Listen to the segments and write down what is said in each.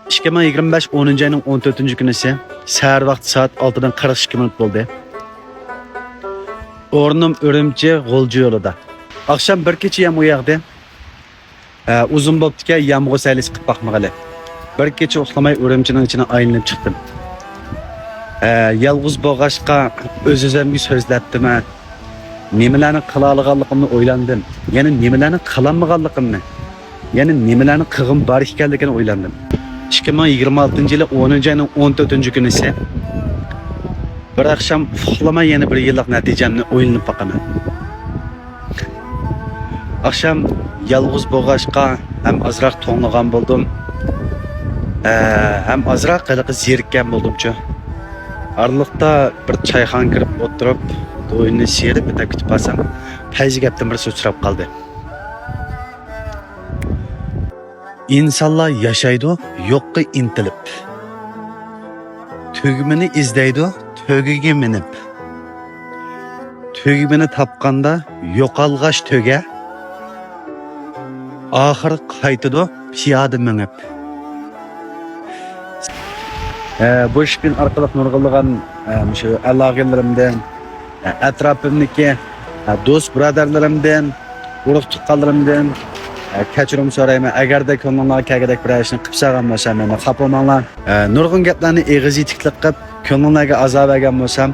2025 10. ayının 14. günüsü səhər vaxtı saat 6'dan 42 minut oldu. Ornum Ürümçi G'olcu yolida. Akşam bir kecha ham uyaqdi. Uzun bo'pti-ki, yomg'ir saylis qilib boqmag'ali. Bir kecha uxlamay Ürümchining ichine aylanib chiqdim. Yolg'iz bo'lg'achqa o'z-o'zimga so'zlatdim. Nimalarni qila olganligimni o'ylandim. Yana nimalarni qilolmaganligimni, yana nimalarni qilg'im bor ekanligini o'ylandim. 2026 yılı 10. ayının 14. günü ise bir akşam uxlamay yana bir yıllık neticemni o'ylanib boqaman. Akşam yalğız bo'lg'achqa ham azroq to'nglagan bo'ldim. Ham azroq qiliqi zerikkan bo'ldimchu. Araliqda bir choyxona kirib o'tirib, do'yini serib bitib kutib olsam, fayzi gapdan bir so'z uchrab qoldi. İnsanlar yaşaydı, yo'qqa intilib. Tugmini izlaydi, tugiga minib. Tugmini topganda yo'qolg'ash tuga. Oxir qaytidi piyoda minib. Bu ishpin orqali nurg'ilgan shu aloqalarimdan, atrofimdagi do'st birodarlarimdan, urug' tuqqanlarimdan kechirim so'rayman. Agarda ko'nglimga kelgandek bir ishni qilib solgan bo'lsam, meni xafa bo'lmanglar. Nurg'un gaplarni eg'izitiklik qilib ko'nglimga azob bergan bo'lsam,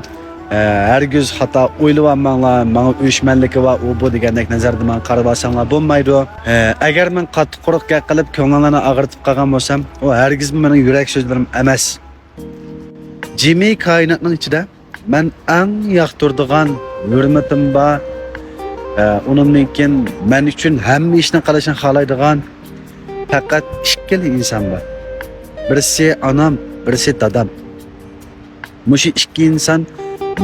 hargiz xato o'ylayolmanglar. Menga uyushmanligi va u bu degandek nazarda men qarab olsanglar bo'lmaydi. Agar men qattiq quruq gap qilib ko'nglimlarni og'ritib qolgan bo'lsam, u hargiz mening yurak so'zlarim emas. Jimi koinotning ichida men eng yoqtiradigan hurmatim bor. Onundan men üçün hamma ishni qilishni xohlaydigan faqat ikkala inson bor. Birisi onam, birisi dadam. Mushu ikki inson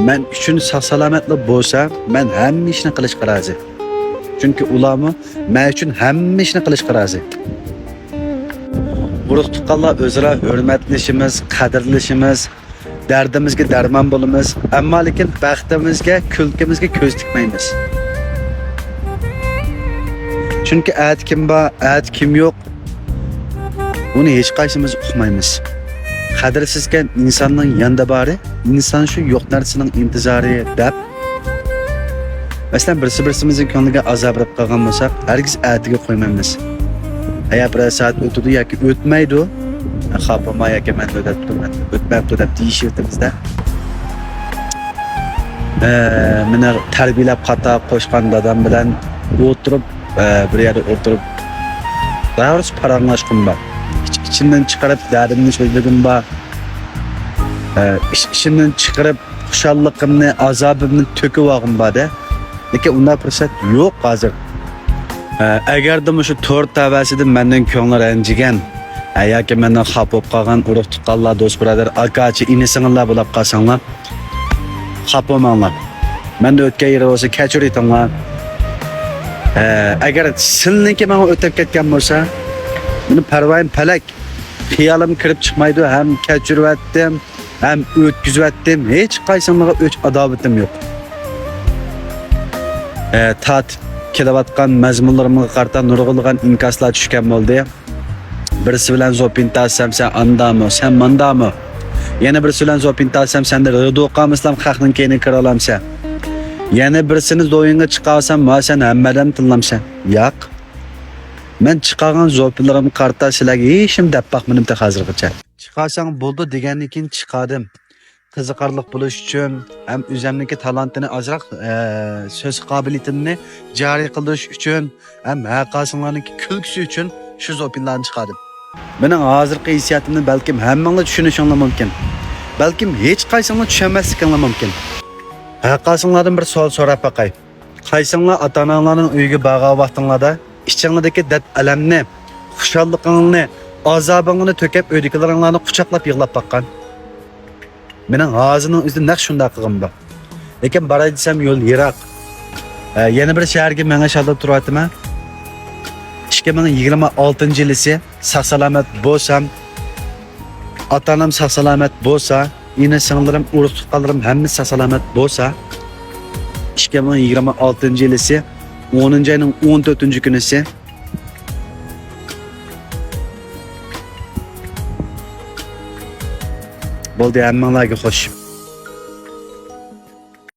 men üçün sog'-salomatli bo'lsa, men hamma ishni qilishga rozi. Chunki ularmi men üçün hamma ishni qilishga rozi. Urug' tuqqanlar o'zaro hurmatlashimiz, qadrlashimiz, dardimizga darmon bo'lamiz, ammo lekin baxtimizga, kulkimizga ko'z tikmaymiz. Çünkü ayet kim var, ayet kim yok. Bunu hiç qaysimiz uqmaymiz. Qadrsizken insanın yanında bari, insan şu yok narsasının intizarı deb. Mesela birisi-birimizin ko'ngliga azob berib qolgan bo'lsak, hargiz ayetiga qo'ymaymiz. Agar bir soat o'tdi yoki o'tmaydi, xafa yoki men o'tmayapti deb deyishyapmizda. Meni tarbiyalab qatab qo'shgan dadam bilan o'tirib bir yerde oturup doğrusu paranlaşkım var. İçinden çıkarıp derdimini söyledim var. İçinden çıkarıp kuşallıkımını, azabımını tökü vağım var de. Lekin onda fırsat yok hazır. Eğer de şu tört tavasida benden ko'ngli ranjigan, yoki mendan xafa bo'lib qolgan urug' tuqqanlar, do'st birodar, aka-chi, ini-singillar bo'lib qolsanglar, xafa bo'lmanglar. Menda o'tgan yeri bo'lsa kechir etinglar. Agar sizniki menga o'tib ketgan bo'lsa, meni parvoyim palak, xiyolim kirib chiqmaydi, ham kechiryaptim, ham o'tkazyaptim, hech qaysimizga o'ch adovatim yo'q. Tat kelayotgan mazmunlarimga qarata nurg'ilgan inkoslar tushgan bo'ldi. Birisi bilan zopintasam, sen andami, sen mandami? Yana birisi bilan zopintasam, senda ridoqam islom xalqning keyini kira olamsan. Yani birisini doyunga çıkarsan, sen hammadan tinlamsan. Yo'q. Men chiqargan zo'pilarimni qarta sizlarga hechim deb baqmadim ta hozirgacha. Chiqarsang bo'ldi degandan keyin chiqadim. Qiziqarli bo'lish uchun ham o'zimniki talantini azroq so'z qobiliyatimni joriy qilish uchun ham haqasinglarniki kulgisi uchun shu zo'pillarni chiqardim. Mening hozirgi hissiyotimni balkim hammanglar tushunishinglar mumkin. Balkim hech qaysinglar tushunmasliginglar mumkin. Haqqasinglardan bir savol so'rab baqay. Qaysinglar ota-onalarning uyiga borgan vaqtinglarda ichinglardagi dard alamni, xushalligingni, azobingni to'kib uydagilaringlarni quchoqlab yig'lab baqqan? Mening hozirning o'zida naq shunday qilg'im bor. Lekin boray desam yo'l yiroq. Yana bir shaharga menga shalab turyapman. 2026 yilisi sog'-salomat bo'lsam, ota-onam sog'-salomat bo'lsa, yine singlerim, urug' tuqqanlarim hammasi sog'-salomat bo'lsa, 2026 yilisi 10. ayning 14. kunisi Bo'ldi, hammanglarga xo'sh.